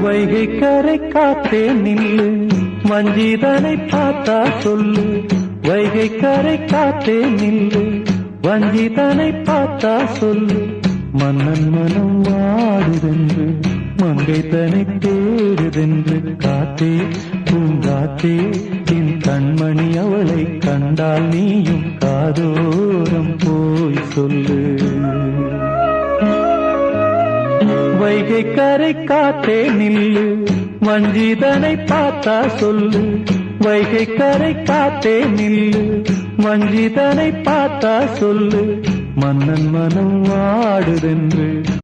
வைகை கரை காத்தே நில்லு, வஞ்சிதனை பார்த்தா சொல்லு. வைகை கரை காத்தே நில்லு, வஞ்சிதனை பார்த்தா சொல்லு. மன்னன் மனம் வாடுதென்று, மங்கை தனை தேடுதென்று. காத்தே பூங்காத்தே, என் கண்மணி அவளை கண்டால் நீயும் காதோரம் போய் சொல்லு. வைகை கரை காத்தே நில்லு, வஞ்சிதனை பார்த்தா சொல்லு. வைகை கரை காத்தே நில்லு, வஞ்சிதனை பார்த்தா சொல்லு. மன்னன் மனம் வாடுதென்று